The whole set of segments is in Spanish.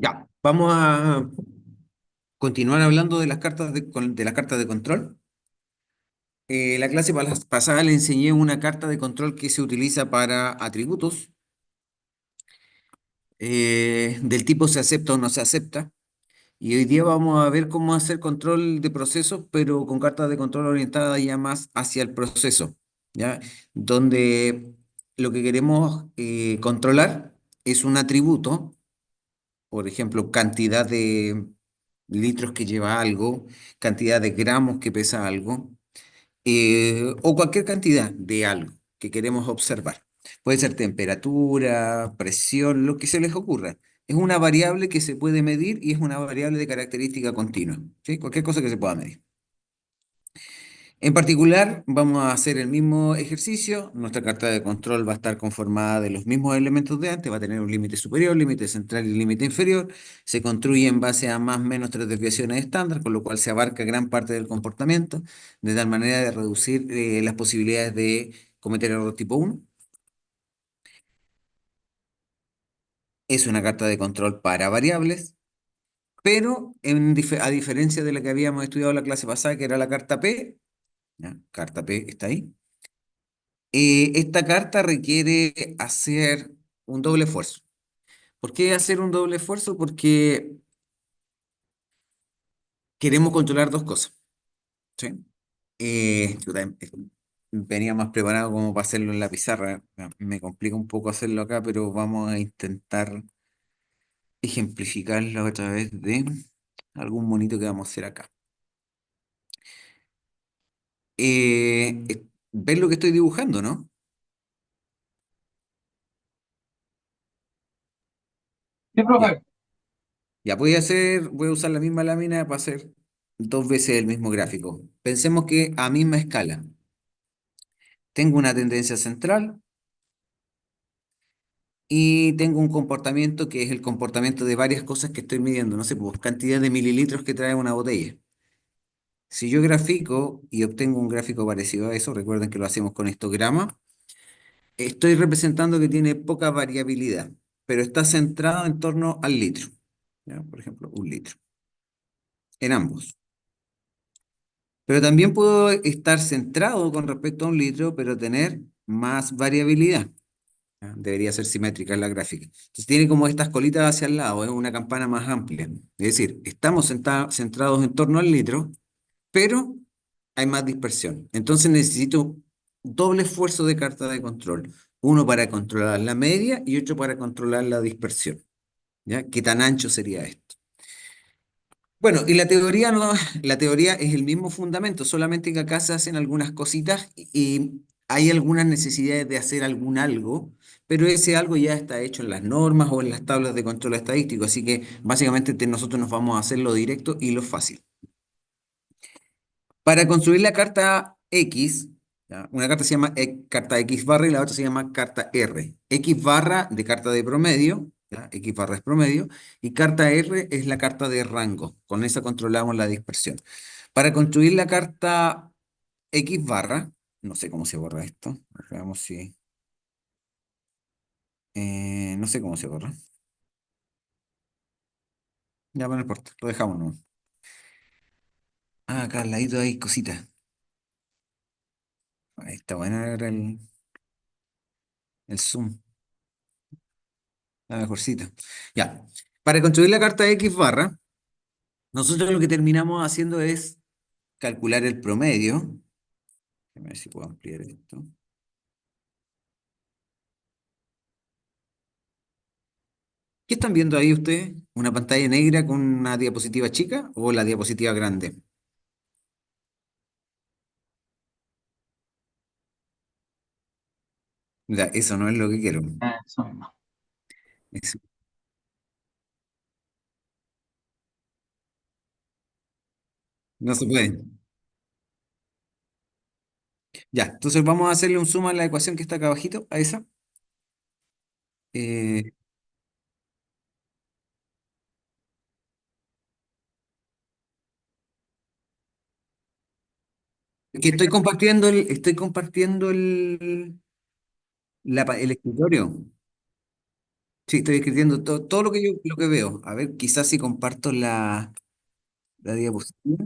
Ya, vamos a continuar hablando de las cartas de las cartas de control. La clase pasada le enseñé una carta de control que se utiliza para atributos del tipo se acepta o no se acepta. Y hoy día vamos a ver cómo hacer control de procesos, pero con cartas de control orientadas ya más hacia el proceso, ¿ya? Donde lo que queremos controlar es un atributo, por ejemplo, cantidad de litros que lleva algo, cantidad de gramos que pesa algo, o cualquier cantidad de algo que queremos observar. Puede ser temperatura, presión, lo que se les ocurra. Es una variable que se puede medir y es una variable de característica continua, ¿sí? Cualquier cosa que se pueda medir. En particular, vamos a hacer el mismo ejercicio. Nuestra carta de control va a estar conformada de los mismos elementos de antes. Va a tener un límite superior, límite central y límite inferior. Se construye en base a más o menos tres desviaciones estándar, con lo cual se abarca gran parte del comportamiento, de tal manera de reducir las posibilidades de cometer error tipo uno. Es una carta de control para variables, pero a diferencia de la que habíamos estudiado la clase pasada, que era la carta P, ¿ya? Carta P está ahí. Esta carta requiere hacer un doble esfuerzo. ¿Por qué hacer un doble esfuerzo? Porque queremos controlar dos cosas, ¿sí? Chuta, venía más preparado como para hacerlo en la pizarra. Me complica un poco hacerlo acá, pero vamos a intentar ejemplificarlo a través de algún monito que vamos a hacer acá. ¿Ves lo que estoy dibujando, no? Sí, Ya. profe. Ya voy a usar la misma lámina para hacer dos veces el mismo gráfico. Pensemos que a misma escala. Tengo una tendencia central y tengo un comportamiento que es el comportamiento de varias cosas que estoy midiendo. No sé, pues cantidad de mililitros que trae una botella. Si yo grafico y obtengo un gráfico parecido a eso, recuerden que lo hacemos con histograma, estoy representando que tiene poca variabilidad, pero está centrado en torno al litro. ¿Ya? Por ejemplo, un litro. En ambos. Pero también puedo estar centrado con respecto a un litro, pero tener más variabilidad. ¿Ya? Debería ser simétrica en la gráfica. Entonces tiene como estas colitas hacia el lado, es una campana más amplia. Es decir, estamos centrados en torno al litro, pero hay más dispersión. Entonces necesito doble esfuerzo de carta de control. Uno para controlar la media y otro para controlar la dispersión. ¿Ya? ¿Qué tan ancho sería esto? Bueno, y la teoría no, la teoría es el mismo fundamento, solamente que acá se hacen algunas cositas y hay algunas necesidades de hacer algún algo, pero ese algo ya está hecho en las normas o en las tablas de control estadístico, así que básicamente nosotros nos vamos a hacer lo directo y lo fácil. Para construir la carta X, ¿ya? Una carta se llama carta X barra y la otra se llama carta R. X barra de carta de promedio, ¿ya? X barra es promedio, y carta R es la carta de rango. Con esa controlamos la dispersión. Para construir la carta X barra, no sé cómo se borra esto. Veamos si. No sé cómo se borra. Ya, bueno, no importa, lo dejamos, ¿no? Ah, acá al ladito hay cositas. Ahí está bueno era el zoom. La mejorcita. Ya. Para construir la carta X barra, nosotros lo que terminamos haciendo es calcular el promedio. A ver si puedo ampliar esto. ¿Qué están viendo ahí ustedes? ¿Una pantalla negra con una diapositiva chica o la diapositiva grande? Ya, eso no es lo que quiero. Eso mismo. Eso no se puede. Ya, entonces vamos a hacerle un zoom a la ecuación que está acá abajito, a esa. Eh, que estoy compartiendo el escritorio. Sí, estoy escribiendo todo lo que lo que veo. A ver, quizás si comparto la diapositiva.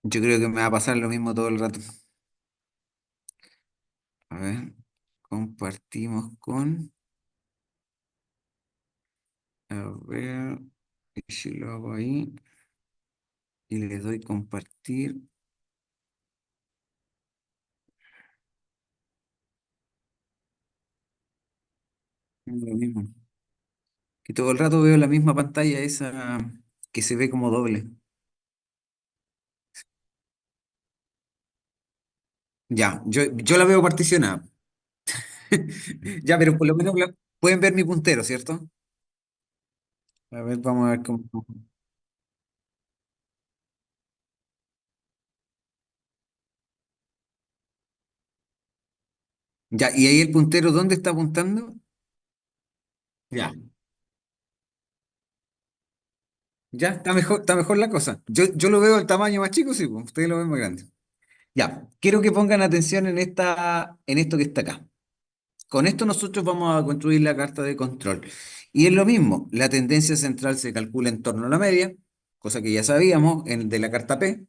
Yo creo que me va a pasar lo mismo todo el rato. A ver, compartimos con. A ver, y si lo hago ahí y le doy compartir, es lo mismo. Que todo el rato veo la misma pantalla esa que se ve como doble. Ya, yo la veo particionada. Ya, pero por lo menos pueden ver mi puntero, ¿cierto? A ver, vamos a ver cómo. Ya, y ahí el puntero, ¿dónde está apuntando? Ya, ya, está mejor la cosa. Yo lo veo al tamaño más chico, sí, pues, ustedes lo ven más grande. Ya, quiero que pongan atención en esto que está acá. Con esto nosotros vamos a construir la carta de control. Y es lo mismo, la tendencia central se calcula en torno a la media, cosa que ya sabíamos de la carta P.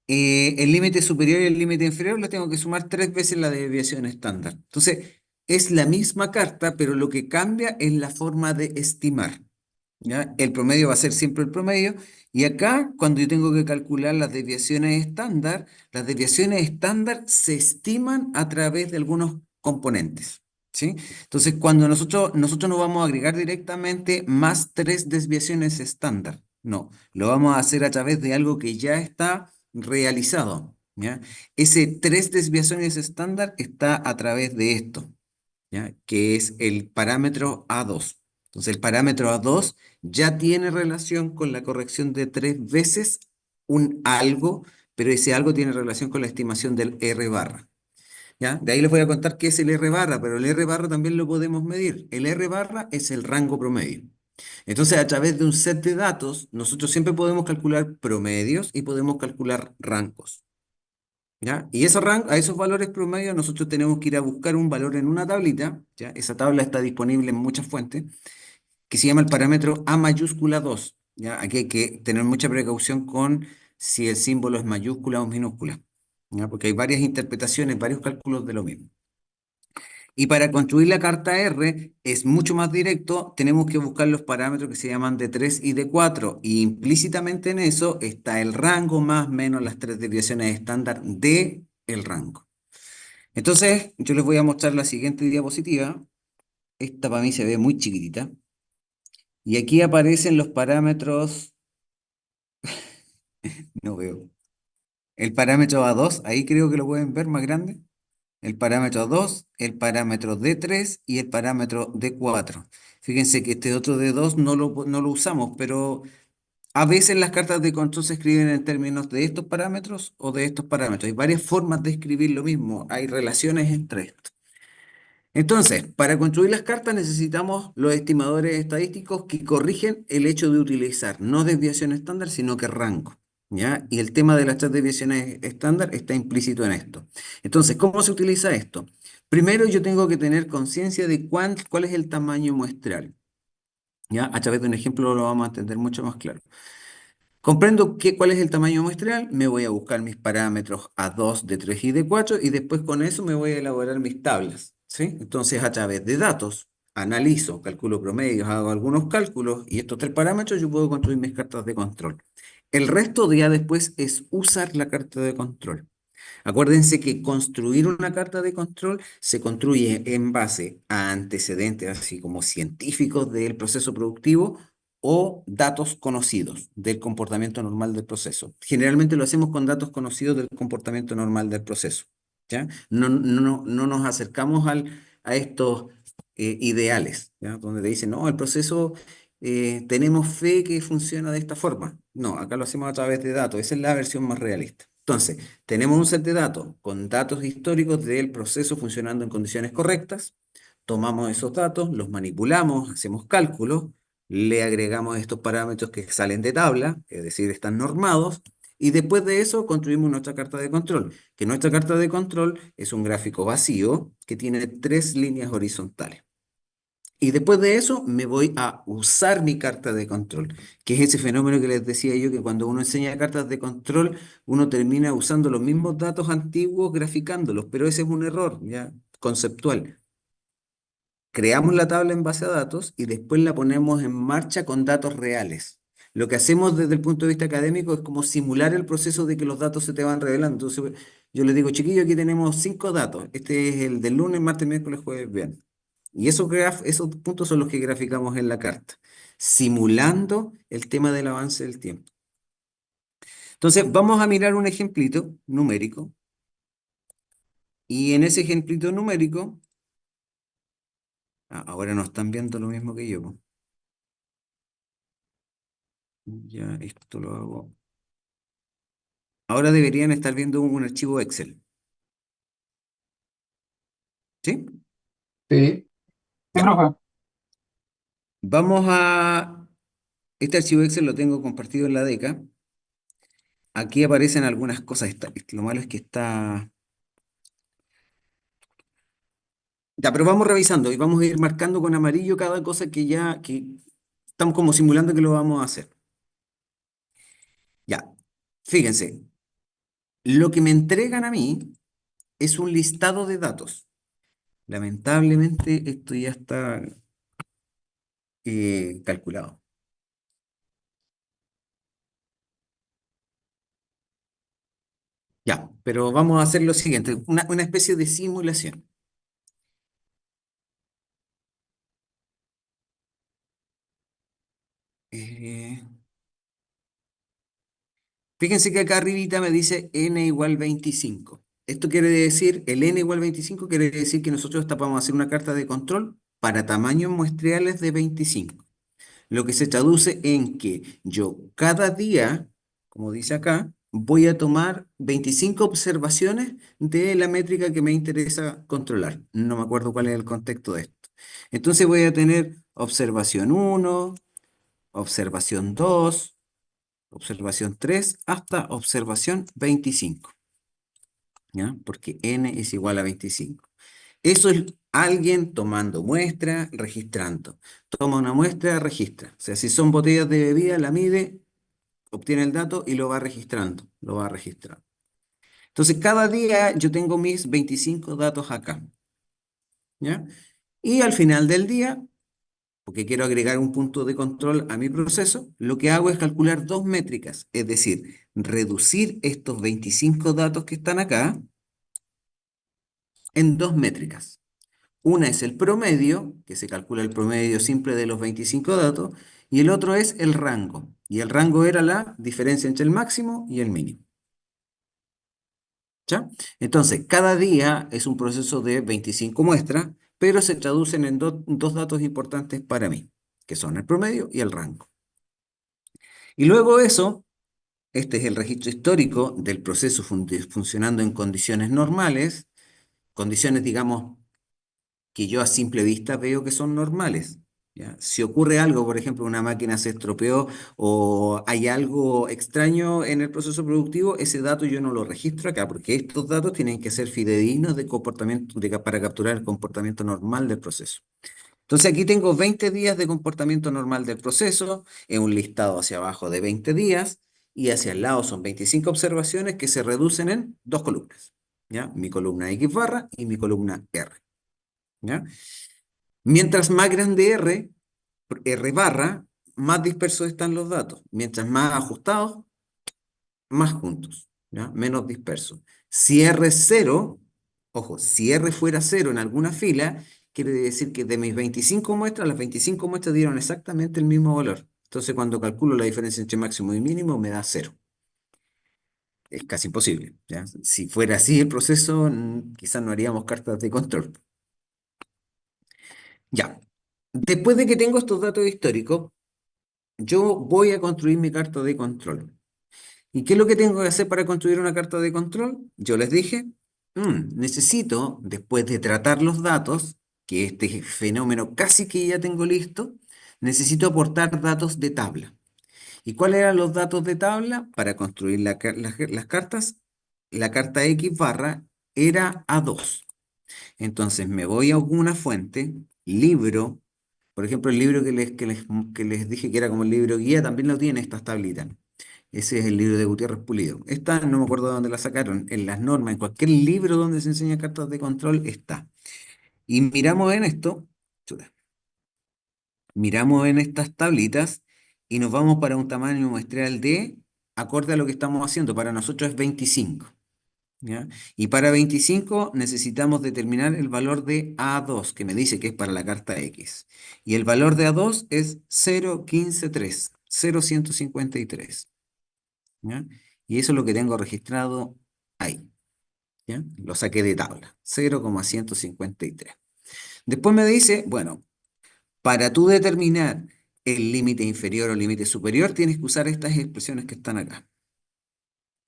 El límite superior y el límite inferior lo tengo que sumar tres veces la desviación estándar. Entonces, es la misma carta, pero lo que cambia es la forma de estimar. ¿Ya? El promedio va a ser siempre el promedio. Y acá, cuando yo tengo que calcular las desviaciones estándar se estiman a través de algunos componentes. ¿Sí? Entonces, cuando nosotros no vamos a agregar directamente más tres desviaciones estándar. No, lo vamos a hacer a través de algo que ya está realizado. ¿Ya? Ese tres desviaciones estándar está a través de esto. ¿Ya? Que es el parámetro A2. Entonces, el parámetro A2 ya tiene relación con la corrección de tres veces un algo, pero ese algo tiene relación con la estimación del R barra. ¿Ya? De ahí les voy a contar qué es el R barra, pero el R barra también lo podemos medir. El R barra es el rango promedio. Entonces, a través de un set de datos, nosotros siempre podemos calcular promedios y podemos calcular rangos. ¿Ya? Y a esos valores promedio nosotros tenemos que ir a buscar un valor en una tablita, ¿ya? Esa tabla está disponible en muchas fuentes, que se llama el parámetro A mayúscula 2, ¿ya? Aquí hay que tener mucha precaución con si el símbolo es mayúscula o minúscula, ¿ya? Porque hay varias interpretaciones, varios cálculos de lo mismo. Y para construir la carta R es mucho más directo, tenemos que buscar los parámetros que se llaman de 3 y de 4 y implícitamente en eso está el rango más menos las tres desviaciones estándar de el rango. Entonces, yo les voy a mostrar la siguiente diapositiva. Esta para mí se ve muy chiquitita. Y aquí aparecen los parámetros, no veo. El parámetro A2, ahí creo que lo pueden ver más grande. El parámetro 2, el parámetro D3 y el parámetro D4. Fíjense que este otro D2 no lo usamos, pero a veces las cartas de control se escriben en términos de estos parámetros o de estos parámetros. Hay varias formas de escribir lo mismo, hay relaciones entre estos. Entonces, para construir las cartas necesitamos los estimadores estadísticos que corrigen el hecho de utilizar no desviación estándar, sino que rango. ¿Ya? Y el tema de las tres desviaciones estándar está implícito en esto. Entonces, ¿cómo se utiliza esto? Primero yo tengo que tener conciencia de cuál es el tamaño muestral. ¿Ya? A través de un ejemplo lo vamos a entender mucho más claro. Comprendo cuál es el tamaño muestral, me voy a buscar mis parámetros A2, D3 y D4 y después con eso me voy a elaborar mis tablas, ¿sí? Entonces a través de datos, analizo, calculo promedios, hago algunos cálculos y estos tres parámetros yo puedo construir mis cartas de control. El resto de ya después es usar la carta de control. Acuérdense que construir una carta de control se construye en base a antecedentes, así como científicos del proceso productivo o datos conocidos del comportamiento normal del proceso. Generalmente lo hacemos con datos conocidos del comportamiento normal del proceso. ¿Ya? No nos acercamos a estos ideales, ¿ya? Donde te dicen, no, el proceso tenemos fe que funciona de esta forma. No, acá lo hacemos a través de datos. Esa es la versión más realista. Entonces, tenemos un set de datos con datos históricos del proceso funcionando en condiciones correctas. Tomamos esos datos, los manipulamos, hacemos cálculos, le agregamos estos parámetros que salen de tabla, es decir, están normados, y después de eso construimos nuestra carta de control, que nuestra carta de control es un gráfico vacío que tiene tres líneas horizontales. Y después de eso me voy a usar mi carta de control, que es ese fenómeno que les decía yo, que cuando uno enseña cartas de control, uno termina usando los mismos datos antiguos graficándolos, pero ese es un error ya conceptual. Creamos la tabla en base a datos y después la ponemos en marcha con datos reales. Lo que hacemos desde el punto de vista académico es como simular el proceso de que los datos se te van revelando. Entonces, yo les digo, chiquillos, aquí tenemos cinco datos. Este es el del lunes, martes, miércoles, jueves, viernes. Y esos puntos son los que graficamos en la carta, simulando el tema del avance del tiempo. Entonces, vamos a mirar un ejemplito numérico. Y en ese ejemplito numérico, ahora no están viendo lo mismo que yo, po. Ya, esto lo hago. Ahora deberían estar viendo un archivo Excel. ¿Sí? Sí, sí, Ya. profe. Vamos a... Este archivo Excel lo tengo compartido en la DECA. Aquí aparecen algunas cosas. Lo malo es que está... Ya, pero vamos revisando y vamos a ir marcando con amarillo cada cosa que estamos como simulando que lo vamos a hacer. Ya. Fíjense, lo que me entregan a mí es un listado de datos. Lamentablemente esto ya está calculado. Ya, pero vamos a hacer lo siguiente, una especie de simulación. Eh, Fíjense que acá arribita me dice n igual 25. Esto quiere decir, el n igual 25 quiere decir que nosotros vamos a hacer una carta de control para tamaños muestriales de 25. Lo que se traduce en que yo cada día, como dice acá, voy a tomar 25 observaciones de la métrica que me interesa controlar. No me acuerdo cuál es el contexto de esto. Entonces voy a tener observación uno, observación 2, observación 3, hasta observación 25, ¿ya? Porque n es igual a 25. Eso es alguien tomando muestra, registrando. Toma una muestra, registra. O sea, si son botellas de bebida, la mide, obtiene el dato y lo va registrando. Lo va registrando. Entonces, cada día yo tengo mis 25 datos acá, ¿ya? Y al final del día, porque quiero agregar un punto de control a mi proceso, lo que hago es calcular dos métricas, es decir, reducir estos 25 datos que están acá en dos métricas. Una es el promedio, que se calcula el promedio simple de los 25 datos, y el otro es el rango. Y el rango era la diferencia entre el máximo y el mínimo. ¿Ya? Entonces, cada día es un proceso de 25 muestras, pero se traducen en dos datos importantes para mí, que son el promedio y el rango. Y luego eso, este es el registro histórico del proceso funcionando en condiciones normales, condiciones, digamos, que yo a simple vista veo que son normales. ¿Ya? Si ocurre algo, por ejemplo, una máquina se estropeó o hay algo extraño en el proceso productivo, ese dato yo no lo registro acá, porque estos datos tienen que ser fidedignos de comportamiento, para capturar el comportamiento normal del proceso. Entonces aquí tengo 20 días de comportamiento normal del proceso, en un listado hacia abajo de 20 días, y hacia el lado son 25 observaciones que se reducen en dos columnas. ¿Ya? Mi columna X barra y mi columna R. ¿Ya? Mientras más grande R barra, más dispersos están los datos. Mientras más ajustados, más juntos, ¿ya? Menos dispersos. Si R es cero, ojo, si R fuera cero en alguna fila, quiere decir que de mis 25 muestras, las 25 muestras dieron exactamente el mismo valor. Entonces, cuando calculo la diferencia entre máximo y mínimo, me da cero. Es casi imposible, ¿ya? Si fuera así el proceso, quizás no haríamos cartas de control. Ya. Después de que tengo estos datos históricos, yo voy a construir mi carta de control. ¿Y qué es lo que tengo que hacer para construir una carta de control? Yo les dije, necesito, después de tratar los datos, que este fenómeno casi que ya tengo listo, necesito aportar datos de tabla. ¿Y cuáles eran los datos de tabla para construir las cartas? La carta X barra era A2. Entonces me voy a alguna fuente, libro, por ejemplo, el libro que les dije que era como el libro guía, también lo tiene estas tablitas. Ese es el libro de Gutiérrez Pulido. Esta no me acuerdo de dónde la sacaron, en las normas, en cualquier libro donde se enseña cartas de control está. Y miramos en esto, chuta, miramos en estas tablitas y nos vamos para un tamaño muestral de, acorde a lo que estamos haciendo, para nosotros es 25. ¿Ya? Y para 25 necesitamos determinar el valor de A2, que me dice que es para la carta X. Y el valor de A2 es 0,153, 0,153. ¿Ya? Y eso es lo que tengo registrado ahí. ¿Ya? Lo saqué de tabla, 0,153. Después me dice, bueno, para tú determinar el límite inferior o límite superior, tienes que usar estas expresiones que están acá.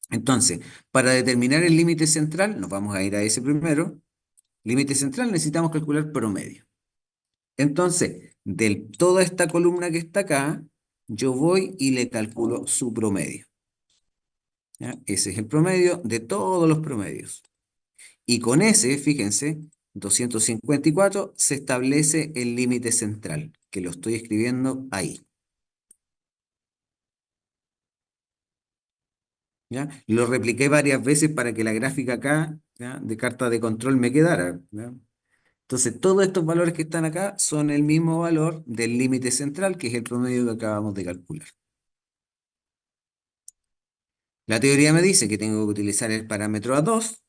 Entonces, para determinar el límite central, nos vamos a ir a ese primero. Límite central necesitamos calcular promedio. Entonces, de toda esta columna que está acá, yo voy y le calculo su promedio. ¿Ya? Ese es el promedio de todos los promedios. Y con ese, fíjense, 254 se establece el límite central, que lo estoy escribiendo ahí. ¿Ya? Lo repliqué varias veces para que la gráfica acá, ¿ya?, de carta de control me quedara. ¿Ya? Entonces, todos estos valores que están acá son el mismo valor del límite central, que es el promedio que acabamos de calcular. La teoría me dice que tengo que utilizar el parámetro A2,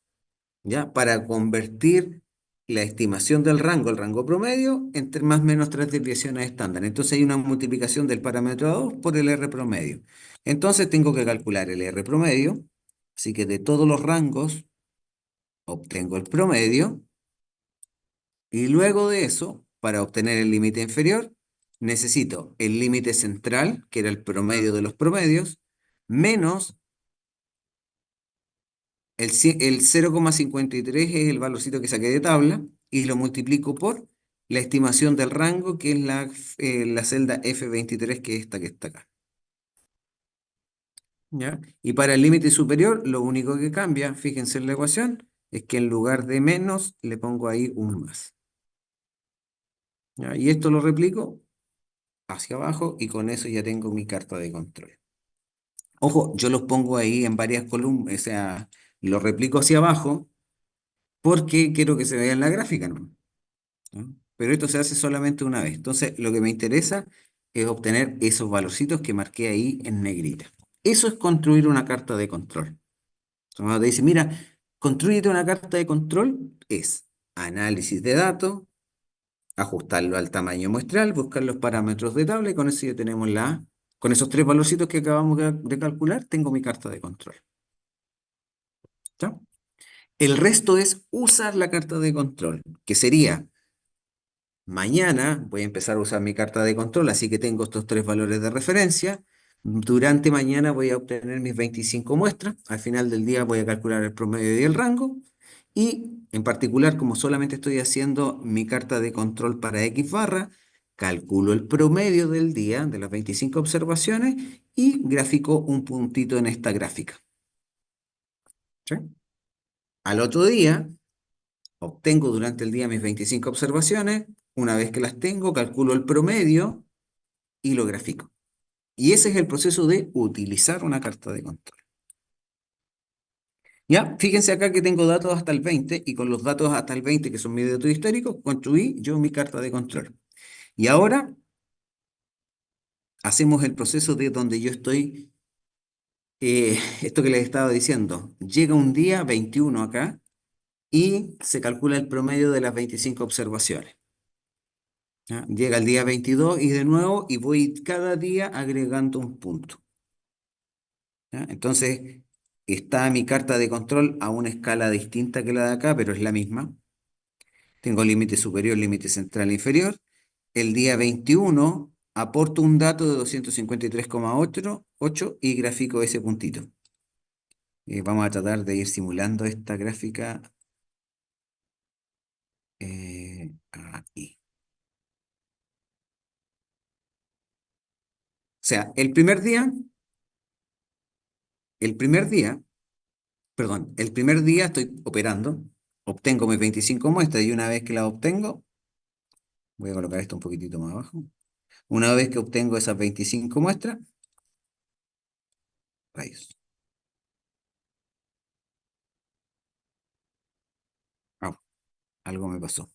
¿ya?, para convertir la estimación del rango, el rango promedio, entre más o menos tres desviaciones estándar. Entonces hay una multiplicación del parámetro A2 por el R promedio. Entonces tengo que calcular el R promedio, así que de todos los rangos obtengo el promedio. Y luego de eso, para obtener el límite inferior, necesito el límite central, que era el promedio de los promedios, menos el 0,53 es el valorcito que saqué de tabla, y lo multiplico por la estimación del rango, que es la celda F23, que es esta que está acá. ¿Ya? Y para el límite superior, lo único que cambia, fíjense en la ecuación, es que en lugar de menos, le pongo ahí un más. ¿Ya? Y esto lo replico hacia abajo y con eso ya tengo mi carta de control. Ojo, yo los pongo ahí en varias columnas, o sea, los replico hacia abajo porque quiero que se vea en la gráfica, ¿no? ¿No? Pero esto se hace solamente una vez. Entonces, lo que me interesa es obtener esos valorcitos que marqué ahí en negrita. Eso es construir una carta de control. Cuando te dice, mira, construyete una carta de control, es análisis de datos, ajustarlo al tamaño muestral, buscar los parámetros de tabla y con eso ya tenemos con esos tres valorcitos que acabamos de calcular, tengo mi carta de control. ¿Ya? El resto es usar la carta de control, que sería, mañana voy a empezar a usar mi carta de control, así que tengo estos tres valores de referencia. Durante mañana voy a obtener mis 25 muestras. Al final del día voy a calcular el promedio y el rango. Y en particular, como solamente estoy haciendo mi carta de control para X barra, calculo el promedio del día de las 25 observaciones y grafico un puntito en esta gráfica. ¿Sí? Al otro día, obtengo durante el día mis 25 observaciones. Una vez que las tengo, calculo el promedio y lo grafico. Y ese es el proceso de utilizar una carta de control. Ya, fíjense acá que tengo datos hasta el 20 y con los datos hasta el 20, que son mis datos históricos, construí yo mi carta de control. Y ahora hacemos el proceso de donde yo estoy, esto que les estaba diciendo. Llega un día 21 acá y se calcula el promedio de las 25 observaciones. ¿Ya? Llega el día 22 y de nuevo y voy cada día agregando un punto. ¿Ya? Entonces, está mi carta de control a una escala distinta que la de acá, pero es la misma. Tengo límite superior, límite central e inferior. El día 21 aporto un dato de 253,8 y grafico ese puntito. Vamos a tratar de ir simulando esta gráfica Ahí. O sea, el primer día, perdón, el primer día estoy operando, obtengo mis 25 muestras y una vez que las obtengo, voy a colocar esto un poquitito más abajo. Una vez que obtengo esas 25 muestras, rayos, au, algo me pasó.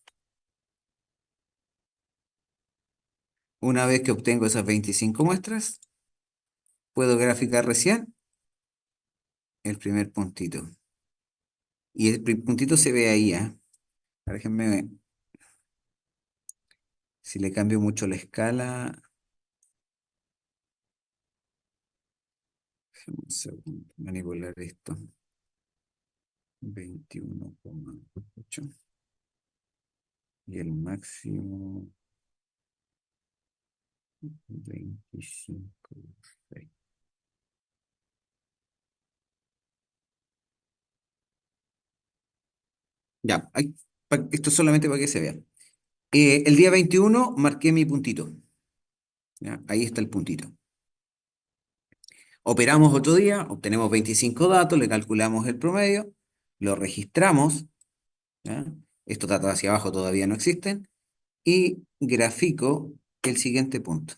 Una vez que obtengo esas 25 muestras, puedo graficar recién el primer puntito. Y el puntito se ve ahí, ¿ah? Déjenme ver. Si le cambio mucho la escala, déjenme un segundo, manipular esto. 21,8 y el máximo 25,6. Ya, esto es solamente para que se vea. El día 21 marqué mi puntito. ¿Ya? Ahí está el puntito. Operamos otro día, obtenemos 25 datos, le calculamos el promedio, lo registramos. ¿Ya? Estos datos hacia abajo todavía no existen. Y grafico el siguiente punto.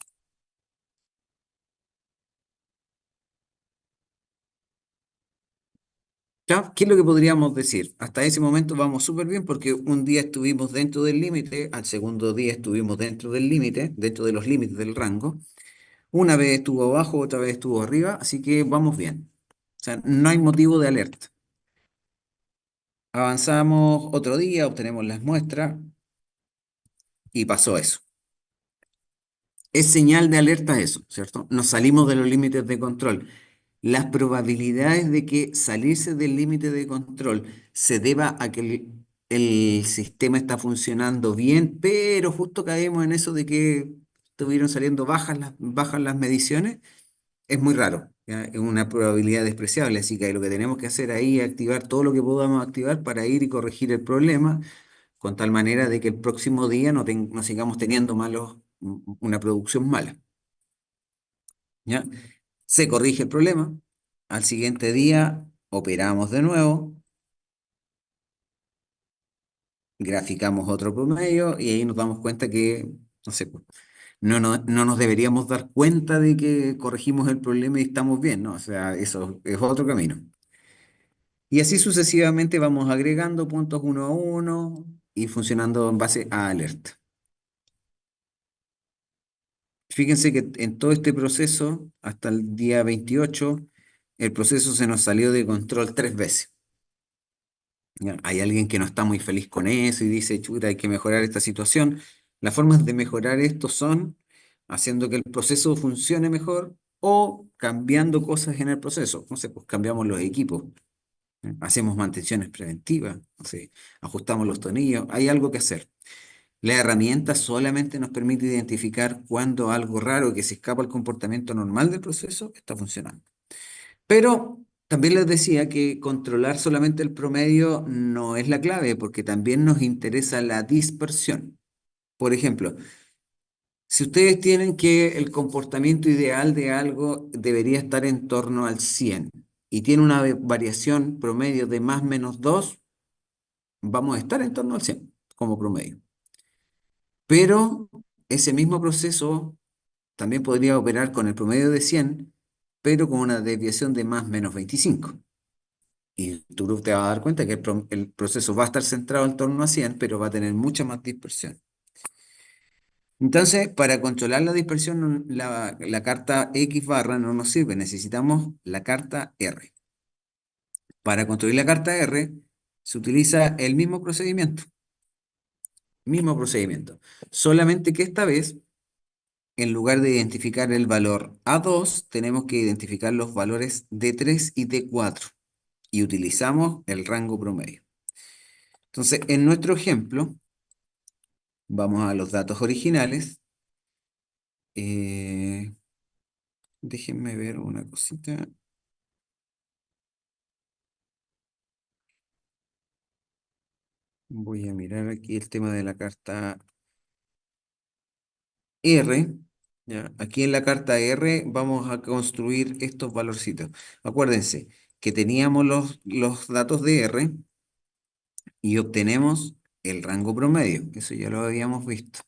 ¿Ya? ¿Qué es lo que podríamos decir? Hasta ese momento vamos súper bien porque un día estuvimos dentro del límite, al segundo día estuvimos dentro del límite, dentro de los límites del rango. Una vez estuvo abajo, otra vez estuvo arriba, así que vamos bien. O sea, no hay motivo de alerta. Avanzamos otro día, obtenemos las muestras y pasó eso. Es señal de alerta eso, ¿cierto? Nos salimos de los límites de control. Las probabilidades de que salirse del límite de control se deba a que el sistema está funcionando bien, pero justo caemos en eso de que estuvieron saliendo bajas las mediciones, es muy raro, ¿ya? Es una probabilidad despreciable, así que lo que tenemos que hacer ahí es activar todo lo que podamos activar para ir y corregir el problema, con tal manera de que el próximo día no sigamos teniendo una producción mala. ¿Ya? Se corrige el problema, al siguiente día operamos de nuevo, graficamos otro promedio y ahí nos damos cuenta que, no sé, pues, no nos deberíamos dar cuenta de que corregimos el problema y estamos bien, ¿no? O sea, eso es otro camino. Y así sucesivamente vamos agregando puntos uno a uno y funcionando en base a alerta. Fíjense que en todo este proceso, hasta el día 28, el proceso se nos salió de control 3 veces. ¿Ya? Hay alguien que no está muy feliz con eso y dice, chuta, hay que mejorar esta situación. Las formas de mejorar esto son haciendo que el proceso funcione mejor o cambiando cosas en el proceso. No sé, pues cambiamos los equipos, ¿eh? Hacemos mantenciones preventivas, no sé, ajustamos los tornillos. Hay algo que hacer. La herramienta solamente nos permite identificar cuando algo raro que se escapa al comportamiento normal del proceso está funcionando. Pero también les decía que controlar solamente el promedio no es la clave, porque también nos interesa la dispersión. Por ejemplo, si ustedes tienen que el comportamiento ideal de algo debería estar en torno al 100 y tiene una variación promedio de más menos 2, vamos a estar en torno al 100 como promedio. Pero ese mismo proceso también podría operar con el promedio de 100, pero con una desviación de más menos 25. Y tú te vas a dar cuenta que el proceso va a estar centrado en torno a 100, pero va a tener mucha más dispersión. Entonces, para controlar la dispersión, la carta X barra no nos sirve, necesitamos la carta R. Para construir la carta R, se utiliza el mismo procedimiento, solamente que esta vez, en lugar de identificar el valor A2, tenemos que identificar los valores D3 y D4 y utilizamos el rango promedio. Entonces, en nuestro ejemplo, vamos a los datos originales. Eh, Déjenme ver una cosita. Voy a mirar aquí el tema de la carta R. ¿Ya? Aquí en la carta R vamos a construir estos valorcitos. Acuérdense que teníamos los datos de R y obtenemos el rango promedio. Eso ya lo habíamos visto.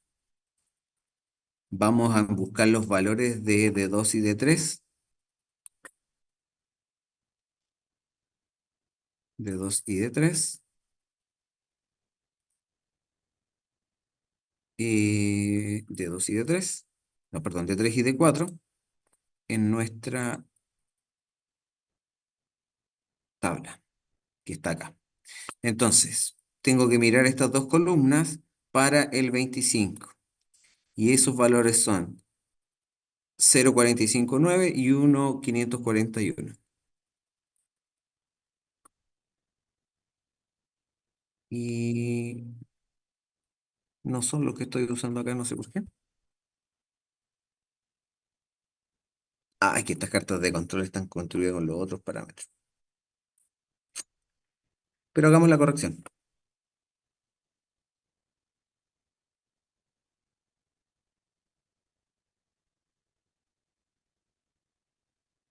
Vamos a buscar los valores de D2 y D3. D2 y D3. D2 y D3. No, perdón, D3 y D4 en nuestra tabla, que está acá. Entonces, tengo que mirar estas dos columnas para el 25. Y esos valores son 0,459 y 1,541. Y no son los que estoy usando acá, no sé por qué. Ah, es que estas cartas de control están construidas con los otros parámetros. Pero hagamos la corrección.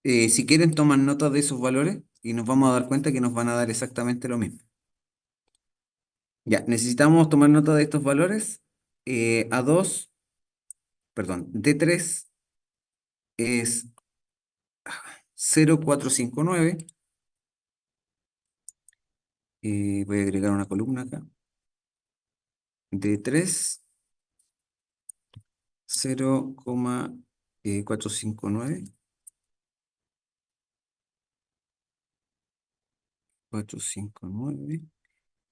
Si quieren, toman nota de esos valores y nos vamos a dar cuenta que nos van a dar exactamente lo mismo. Ya, necesitamos tomar nota de estos valores. A2, perdón, D3 es 0,459. Voy a agregar una columna acá. D3, 0,459. 459.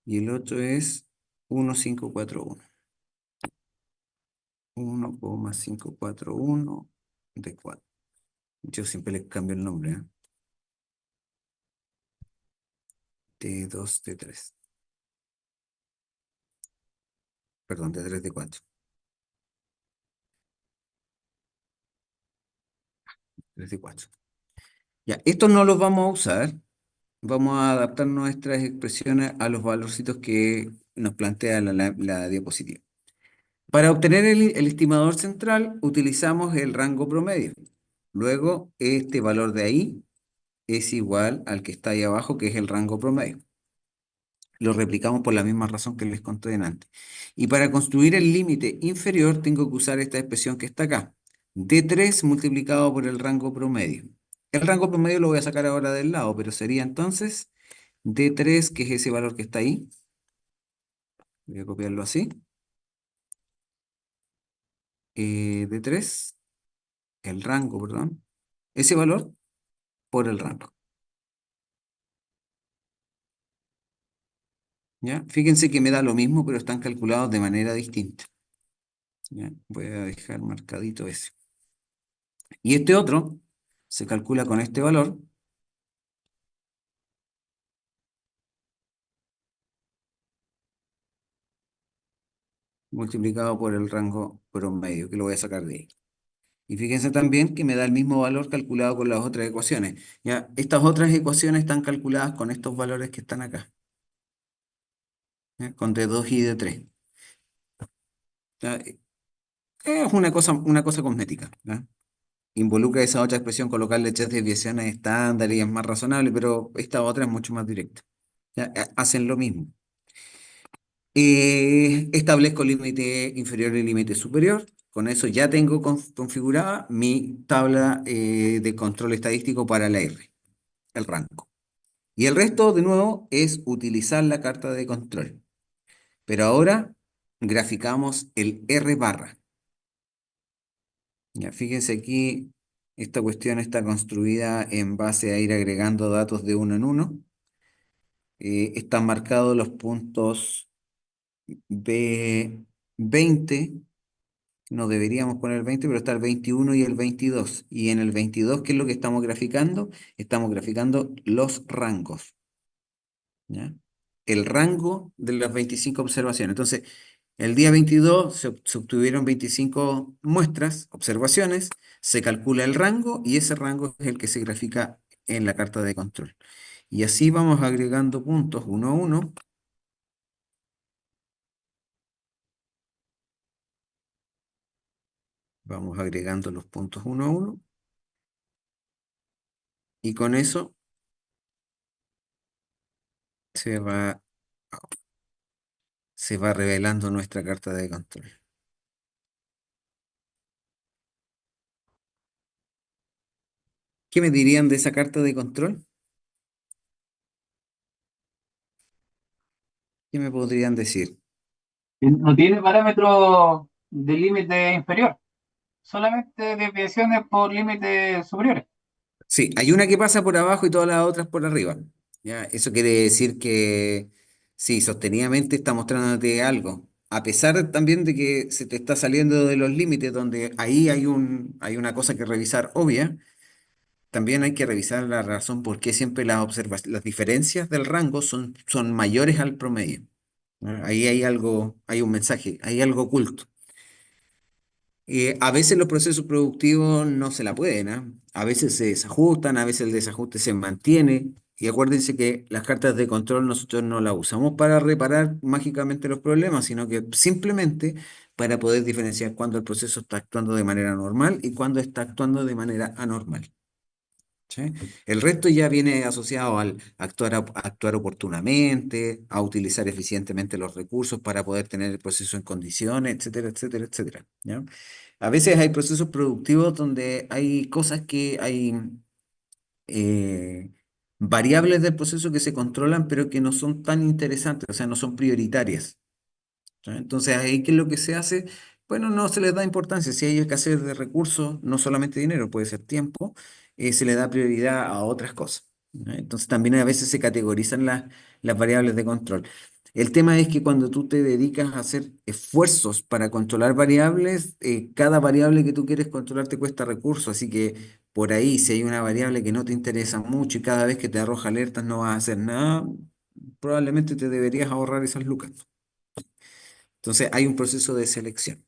Y el otro es 1,541. 1,541 de 4. Yo siempre les cambio el nombre, ¿eh? D2, D3. Perdón, D3, D4. 3 D4. Ya, estos no los vamos a usar. Vamos a adaptar nuestras expresiones a los valorcitos que nos plantea la diapositiva. Para obtener el estimador central, utilizamos el rango promedio. Luego, este valor de ahí es igual al que está ahí abajo, que es el rango promedio. Lo replicamos por la misma razón que les conté antes. Y para construir el límite inferior, tengo que usar esta expresión que está acá. D3 multiplicado por el rango promedio. El rango promedio lo voy a sacar ahora del lado, pero sería entonces D3, que es ese valor que está ahí. Voy a copiarlo así. D3, el rango, perdón. Ese valor por el rango. ¿Ya? Fíjense que me da lo mismo, pero están calculados de manera distinta. ¿Ya? Voy a dejar marcadito ese. Y este otro se calcula con este valor multiplicado por el rango promedio, que lo voy a sacar de ahí. Y fíjense también que me da el mismo valor calculado con las otras ecuaciones. ¿Ya? Estas otras ecuaciones están calculadas con estos valores que están acá, ¿ya? Con D2 y D3. ¿Ya? Es una cosa cosmética, ¿ya? Involucra esa otra expresión, colocarle tres desviaciones estándar y es más razonable, pero esta otra es mucho más directa. ¿Ya? Hacen lo mismo. Establezco límite inferior y límite superior. Con eso ya tengo configurada mi tabla de control estadístico para la R, el rango. Y el resto, de nuevo, es utilizar la carta de control. Pero ahora graficamos el R barra. Ya, fíjense aquí, esta cuestión está construida en base a ir agregando datos de uno en uno. Están marcados los puntos B20. No deberíamos poner 20, pero está el 21 y el 22. Y en el 22, ¿qué es lo que estamos graficando? Estamos graficando los rangos, ¿ya? El rango de las 25 observaciones. Entonces, el día 22 se obtuvieron 25 muestras, observaciones, se calcula el rango y ese rango es el que se grafica en la carta de control. Y así vamos agregando puntos uno a uno Vamos agregando los puntos uno a uno y con eso se va, se va revelando nuestra carta de control. ¿Qué me dirían de esa carta de control? ¿Qué me podrían decir? No tiene parámetro de límite inferior, solamente desviaciones por límites superiores. Sí, hay una que pasa por abajo y todas las otras por arriba. ¿Ya? Eso quiere decir que sí, sostenidamente está mostrándote algo. A pesar también de que se te está saliendo de los límites, donde ahí hay una cosa que revisar obvia, también hay que revisar la razón por qué siempre las diferencias del rango son mayores al promedio. ¿Ya? Ahí hay algo, hay un mensaje, hay algo oculto. A veces los procesos productivos no se la pueden, ¿ah? A veces se desajustan, a veces el desajuste se mantiene. Y acuérdense que las cartas de control nosotros no las usamos para reparar mágicamente los problemas, sino que simplemente para poder diferenciar cuando el proceso está actuando de manera normal y cuando está actuando de manera anormal. ¿Sí? El resto ya viene asociado al actuar oportunamente, a utilizar eficientemente los recursos para poder tener el proceso en condiciones, etcétera, etcétera, etcétera. ¿Ya? A veces hay procesos productivos donde hay cosas que hay eh, variables del proceso que se controlan, pero que no son tan interesantes, o sea, no son prioritarias. ¿Ya? Entonces, ahí, ¿qué es lo que se hace? Bueno, no se les da importancia. Si hay escasez de recursos, no solamente dinero, puede ser tiempo, se le da prioridad a otras cosas. ¿Ya? Entonces, también a veces se categorizan las variables de control. El tema es que cuando tú te dedicas a hacer esfuerzos para controlar variables, cada variable que tú quieres controlar te cuesta recursos. Así que por ahí, si hay una variable que no te interesa mucho y cada vez que te arroja alertas no vas a hacer nada, probablemente te deberías ahorrar esas lucas. Entonces hay un proceso de selección.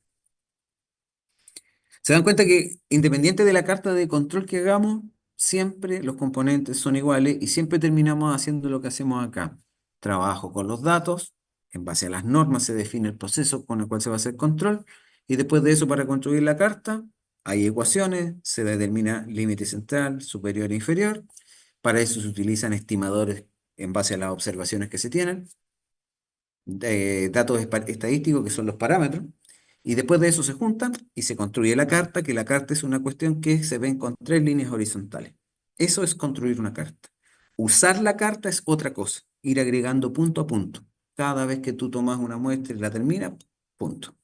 Se dan cuenta que independiente de la carta de control que hagamos, siempre los componentes son iguales y siempre terminamos haciendo lo que hacemos acá. Trabajo con los datos, en base a las normas se define el proceso con el cual se va a hacer control y después de eso para construir la carta hay ecuaciones, se determina límite central, superior e inferior. Para eso se utilizan estimadores en base a las observaciones que se tienen datos estadísticos, que son los parámetros, y después de eso se juntan y se construye la carta, que la carta es una cuestión que se ven con tres líneas horizontales. Eso es construir una carta. Usar la carta es otra cosa, ir agregando punto a punto. Cada vez que tú tomas una muestra y la terminas, punto.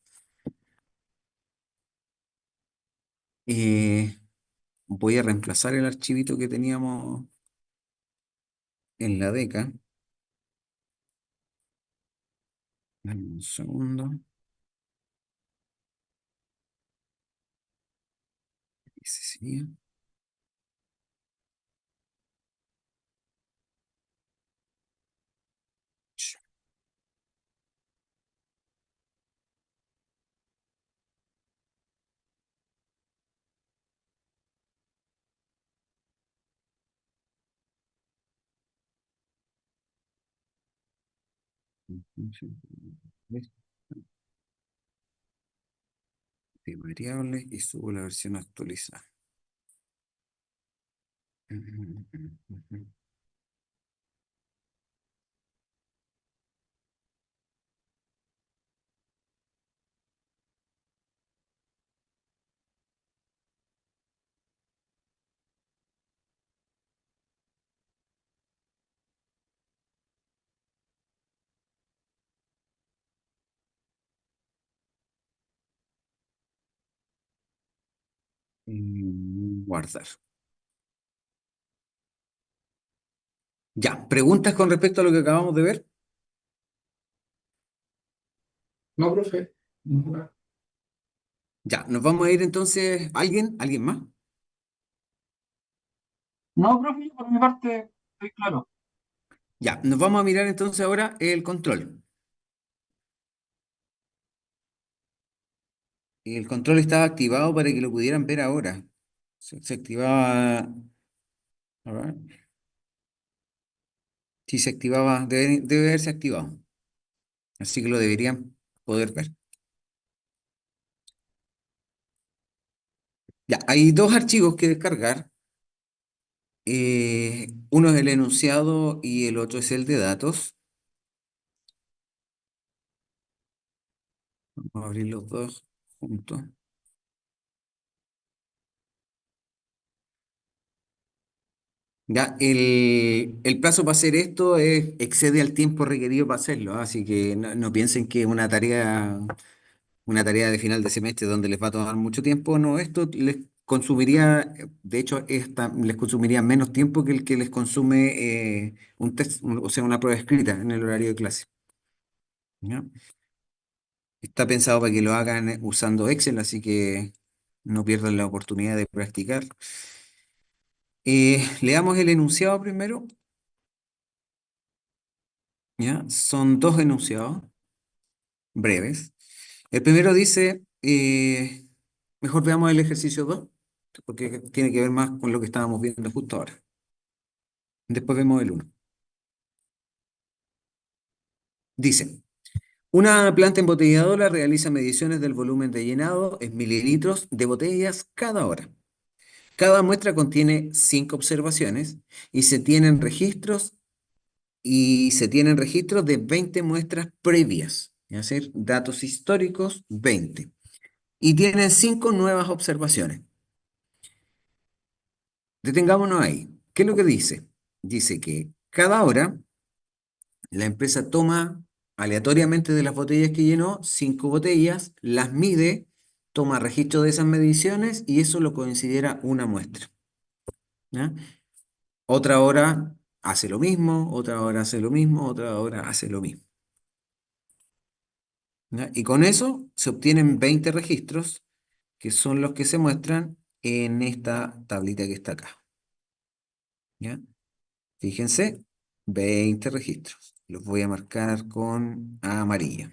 Eh, Voy a reemplazar el archivito que teníamos en la DECA. Dame un segundo. Ese sería. De variables y subo la versión actualizada. Guardar. Ya, preguntas con respecto a lo que acabamos de ver. No, profe. Ninguna. Ya, nos vamos a ir entonces. ¿Alguien más? No, profe, por mi parte, estoy claro. Ya, nos vamos a mirar entonces ahora el control. El control estaba activado para que lo pudieran ver ahora. Se activaba. A ver, si se activaba, debe haberse activado. Así que lo deberían poder ver. Ya, hay dos archivos que descargar. Uno es el enunciado y el otro es el de datos. Vamos a abrir los dos juntos. Ya, el plazo para hacer esto excede al tiempo requerido para hacerlo, ¿ah? Así que no piensen que es una tarea de final de semestre donde les va a tomar mucho tiempo. No, esto les consumiría, de hecho, les consumiría menos tiempo que el que les consume un test, o sea, una prueba escrita en el horario de clase. ¿Ya? Está pensado para que lo hagan usando Excel, así que no pierdan la oportunidad de practicar. Leamos el enunciado primero. ¿Ya? Son dos enunciados breves. El primero dice, mejor veamos el ejercicio 2 porque tiene que ver más con lo que estábamos viendo justo ahora. Después vemos el uno. Dice, una planta embotelladora realiza mediciones del volumen de llenado en mililitros de botellas cada hora. Cada muestra contiene 5 observaciones y se tienen registros de 20 muestras previas, es decir, datos históricos 20. Y tienen 5 nuevas observaciones. Detengámonos ahí. ¿Qué es lo que dice? Dice que cada hora la empresa toma aleatoriamente de las botellas que llenó 5 botellas, las mide, toma registro de esas mediciones y eso lo considera una muestra. ¿Ya? Otra hora hace lo mismo, otra hora hace lo mismo, otra hora hace lo mismo. ¿Ya? Y con eso se obtienen 20 registros, que son los que se muestran en esta tablita que está acá. ¿Ya? Fíjense, 20 registros. Los voy a marcar con amarillo.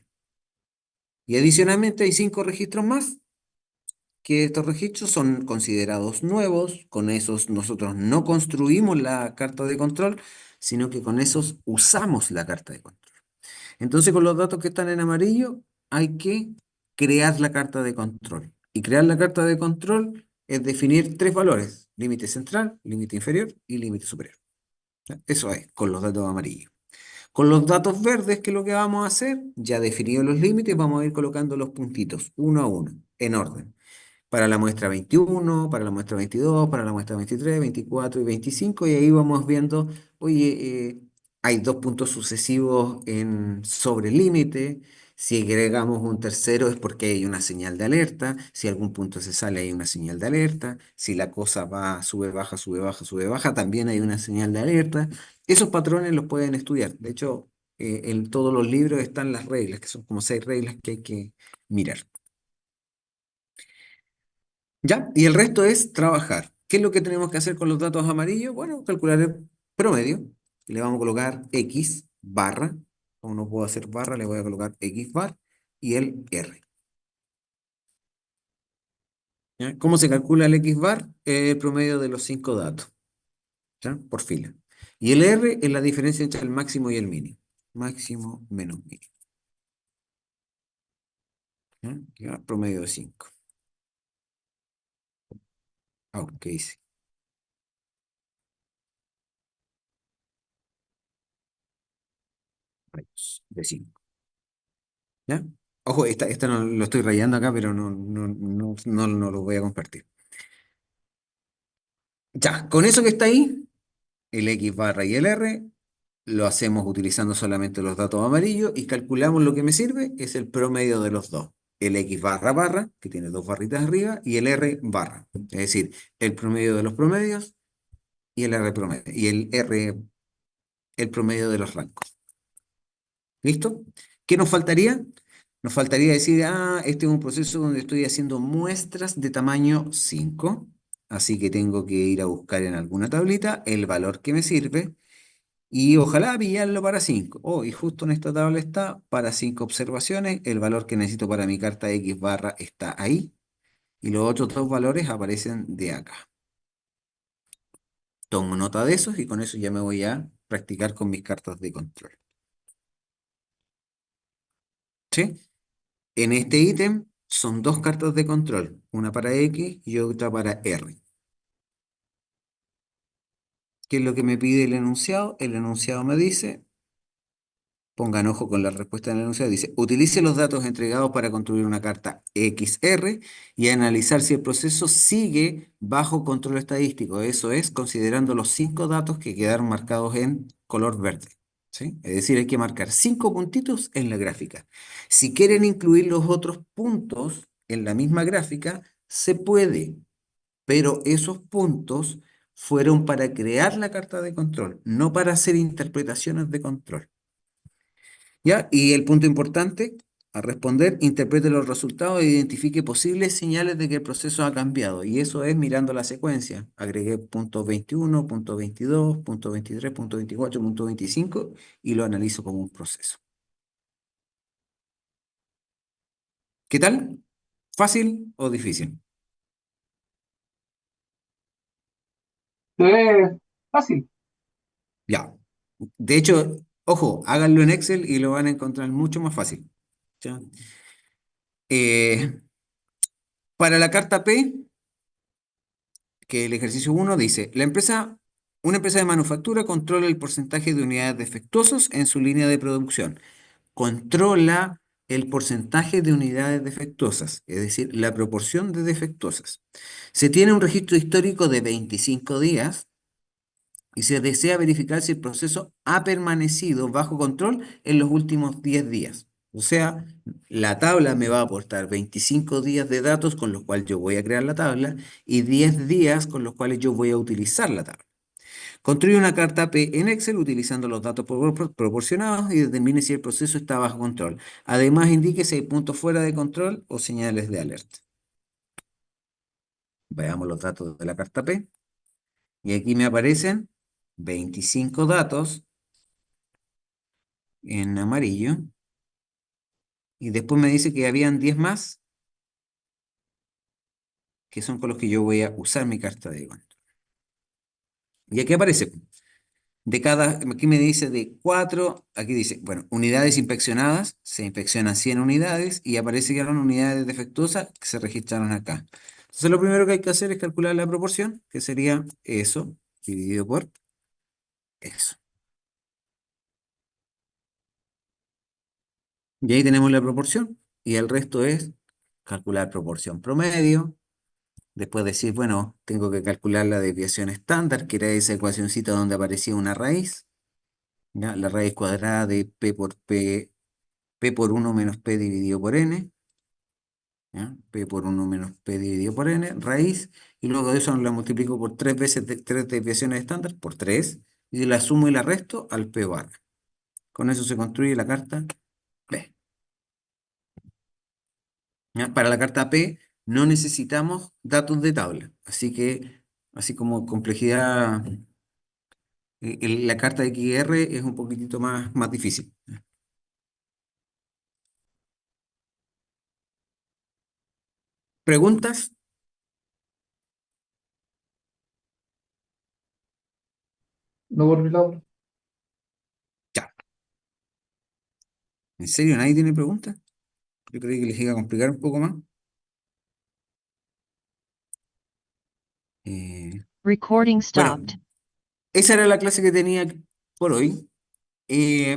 Y adicionalmente hay 5 registros más, que estos registros son considerados nuevos. Con esos nosotros no construimos la carta de control, sino que con esos usamos la carta de control. Entonces, con los datos que están en amarillo, hay que crear la carta de control. Y crear la carta de control es definir 3 valores: límite central, límite inferior y límite superior. ¿Ya? Eso es, con los datos amarillos. Con los datos verdes, ¿qué es lo que vamos a hacer? Ya definidos los límites, vamos a ir colocando los puntitos, uno a uno, en orden. Para la muestra 21, para la muestra 22, para la muestra 23, 24 y 25, y ahí vamos viendo, oye, hay 2 puntos sucesivos sobre el límite. Si agregamos un tercero es porque hay una señal de alerta. Si algún punto se sale, hay una señal de alerta. Si la cosa va, sube, baja, sube, baja, sube, baja, también hay una señal de alerta. Esos patrones los pueden estudiar. De hecho, en todos los libros están las reglas, que son como 6 reglas que hay que mirar. ¿Ya? Y el resto es trabajar. ¿Qué es lo que tenemos que hacer con los datos amarillos? Bueno, calcular el promedio. Le vamos a colocar X barra. Como no puedo hacer barra, le voy a colocar X bar y el R. ¿Ya? ¿Cómo se calcula el X bar? El promedio de los 5 datos, ¿ya? Por fila. Y el R es la diferencia entre el máximo y el mínimo. Máximo menos mínimo. ¿Ya? Ya, promedio de 5. Ah, ¿qué dice? Rayos, de 5. ¿Ya? Ojo, esta no lo estoy rayando acá, pero no lo voy a compartir. Ya, con eso que está ahí, el X barra y el R, lo hacemos utilizando solamente los datos amarillos y calculamos lo que me sirve, es el promedio de los dos. El X barra barra, que tiene 2 barritas arriba, y el R barra. Es decir, el promedio de los promedios y el R promedio. Y el R, el promedio de los rangos. ¿Listo? ¿Qué nos faltaría? Nos faltaría decir, este es un proceso donde estoy haciendo muestras de tamaño 5, así que tengo que ir a buscar en alguna tablita el valor que me sirve y ojalá pillarlo para 5. Oh, y justo en esta tabla está para 5 observaciones, el valor que necesito para mi carta X barra está ahí y los otros 2 valores aparecen de acá. Tomo nota de esos y con eso ya me voy a practicar con mis cartas de control. ¿Sí? En este ítem son dos cartas de control, una para X y otra para R. ¿Qué es lo que me pide el enunciado? El enunciado me dice, pongan ojo con la respuesta del enunciado, dice, utilice los datos entregados para construir una carta XR y analizar si el proceso sigue bajo control estadístico. Eso es, considerando los 5 datos que quedaron marcados en color verde. ¿Sí? Es decir, hay que marcar 5 puntitos en la gráfica. Si quieren incluir los otros puntos en la misma gráfica, se puede, pero esos puntos fueron para crear la carta de control, no para hacer interpretaciones de control. ¿Ya? Y el punto importante, a responder, interprete los resultados e identifique posibles señales de que el proceso ha cambiado. Y eso es mirando la secuencia. Agregué punto 21, punto 22, punto 23, punto 24, punto 25 y lo analizo como un proceso. ¿Qué tal? ¿Fácil o difícil? Se ve fácil. Ya. De hecho, ojo, háganlo en Excel y lo van a encontrar mucho más fácil. ¿Ya? Eh, para la carta P, que el ejercicio 1 dice, una empresa de manufactura controla el porcentaje de unidades defectuosas en su línea de producción. Controla el porcentaje de unidades defectuosas, es decir, la proporción de defectuosas. Se tiene un registro histórico de 25 días y se desea verificar si el proceso ha permanecido bajo control en los últimos 10 días. O sea, la tabla me va a aportar 25 días de datos con los cuales yo voy a crear la tabla y 10 días con los cuales yo voy a utilizar la tabla. Construye una carta P en Excel utilizando los datos proporcionados y determine si el proceso está bajo control. Además, indique si hay puntos fuera de control o señales de alerta. Veamos los datos de la carta P. Y aquí me aparecen 25 datos en amarillo. Y después me dice que habían 10 más, que son con los que yo voy a usar mi carta de control. Y aquí aparece, aquí me dice de 4, aquí dice, bueno, unidades inspeccionadas, se inspeccionan 100 unidades y aparece que eran unidades defectuosas que se registraron acá. Entonces lo primero que hay que hacer es calcular la proporción, que sería eso dividido por eso. Y ahí tenemos la proporción y el resto es calcular proporción promedio. Después decir, bueno, tengo que calcular la desviación estándar, que era esa ecuacioncita donde aparecía una raíz, ¿ya? La raíz cuadrada de P por 1 menos P dividido por N, ¿ya? P por 1 menos P dividido por N, raíz, y luego de eso la multiplico por 3 veces 3 desviaciones estándar, por 3 y la sumo y la resto al P barra. Con eso se construye la carta P. ¿Ya? Para la carta P no necesitamos datos de tabla, así que, así como complejidad. La carta XR es un poquitito más difícil. ¿Preguntas? No por mi lado. Ya. ¿En serio nadie tiene preguntas? Yo creí que les iba a complicar un poco más. Eh, Recording bueno, stopped. esa era la clase que tenía por hoy.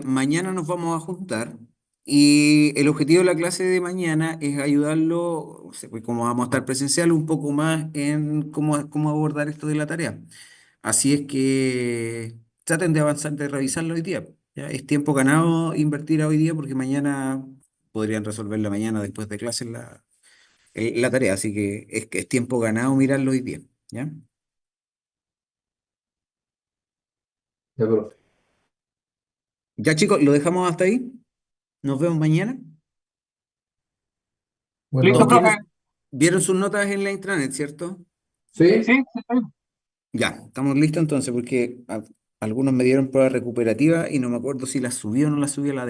Mañana nos vamos a juntar y el objetivo de la clase de mañana es ayudarlo, o sea, pues como vamos a estar presencial, un poco más en cómo abordar esto de la tarea. Así es que traten de avanzar, de revisarlo hoy día. ¿Ya? Es tiempo ganado invertir a hoy día porque mañana podrían resolverla mañana después de clase la tarea. Así que es tiempo ganado mirarlo hoy día. ¿Ya? Ya, profe. Ya chicos, lo dejamos hasta ahí. Nos vemos mañana. Bueno, Listo, Todos profe. vieron sus notas en la intranet, ¿cierto? sí, sí, está bien. Ya, estamos listos entonces porque algunos me dieron prueba recuperativa y no me acuerdo si las subí o no las subí a la